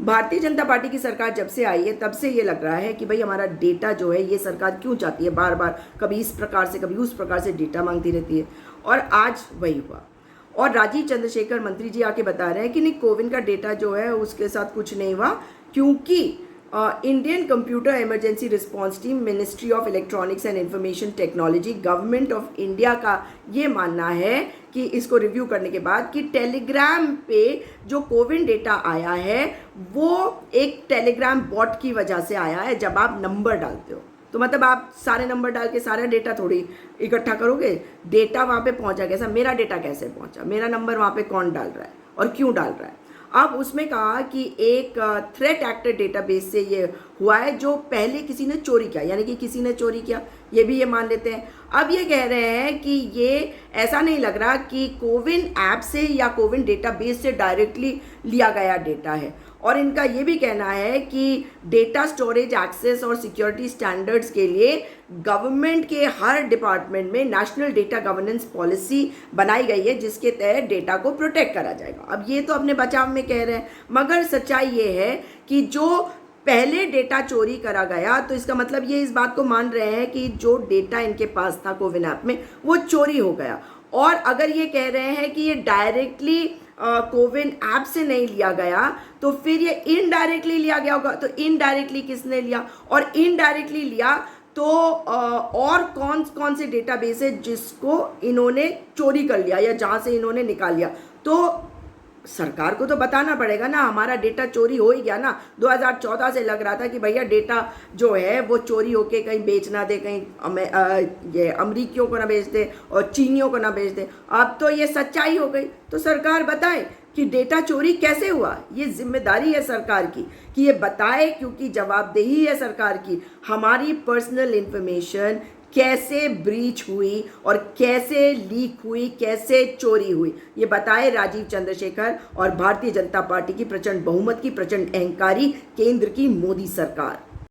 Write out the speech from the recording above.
Bharatiya Janata party की सरकार जब से आई है तब से ये लग रहा है कि भाई हमारा डेटा जो है ये सरकार क्यों चाहती है, बार बार कभी इस प्रकार से कभी उस प्रकार से डेटा मांगती रहती है। और आज वही हुआ। और राजीव चंद्रशेखर मंत्री जी आके बता रहे हैं कि नहीं, कोविन का डेटा जो है उसके साथ कुछ नहीं हुआ, क्योंकि Indian computer emergency response team, ministry of electronics and information technology, government of India का ये मानना है कि इसको रिव्यू करने के बाद कि टेलीग्राम पे जो कोविन डेटा आया है वो एक टेलीग्राम बॉट की वजह से आया है। जब आप नंबर डालते हो तो मतलब आप सारे नंबर डाल के सारा डेटा थोड़ी इकट्ठा करोगे, डेटा वहाँ पे पहुँचा कैसा, मेरा डेटा कैसे पहुँचा, मेरा नंबर वहाँ पे कौन डाल रहा है और क्यों डाल रहा है। अब उसमें कहा कि एक थ्रेट एक्टर डेटाबेस से ये हुआ है जो पहले किसी ने चोरी किया, यानी कि किसी ने चोरी किया, ये भी ये मान लेते हैं। अब ये कह रहे हैं कि ये ऐसा नहीं लग रहा कि कोविन ऐप से या कोविन डेटाबेस से डायरेक्टली लिया गया डेटा है। और इनका ये भी कहना है कि डेटा स्टोरेज एक्सेस और सिक्योरिटी स्टैंडर्ड्स के लिए गवर्नमेंट के हर डिपार्टमेंट में नेशनल डेटा गवर्नेंस पॉलिसी बनाई गई है, जिसके तहत डेटा को प्रोटेक्ट करा जाएगा। अब ये तो अपने बचाव में कह रहे हैं, मगर सच्चाई ये है कि जो पहले डेटा चोरी करा गया तो इसका मतलब ये इस बात को मान रहे हैं कि जो डेटा इनके पास था कोविन ऐप में वो चोरी हो गया। और अगर ये कह रहे हैं कि ये डायरेक्टली कोविन ऐप से नहीं लिया गया तो फिर ये इनडायरेक्टली लिया गया होगा। तो इनडायरेक्टली किसने लिया, और इनडायरेक्टली लिया तो और कौन कौन से डेटाबेस है जिसको इन्होंने चोरी कर लिया या जहाँ से इन्होंने निकाल लिया। तो सरकार को तो बताना पड़ेगा ना, हमारा डेटा चोरी हो ही गया ना। 2014 से लग रहा था कि भैया डेटा जो है वो चोरी होके कहीं बेच ना दे, कहीं ये अमरीकियों को ना बेच दे और चीनियों को ना बेच दे। अब तो ये सच्चाई हो गई। तो सरकार बताए कि डेटा चोरी कैसे हुआ। ये जिम्मेदारी है सरकार की कि ये बताए, क्योंकि जवाबदेही है सरकार की। हमारी पर्सनल इंफॉर्मेशन कैसे ब्रीच हुई और कैसे लीक हुई, कैसे चोरी हुई, ये बताए राजीव चंद्रशेखर और भारतीय जनता पार्टी की प्रचंड बहुमत की, प्रचंड अहंकारी केंद्र की मोदी सरकार।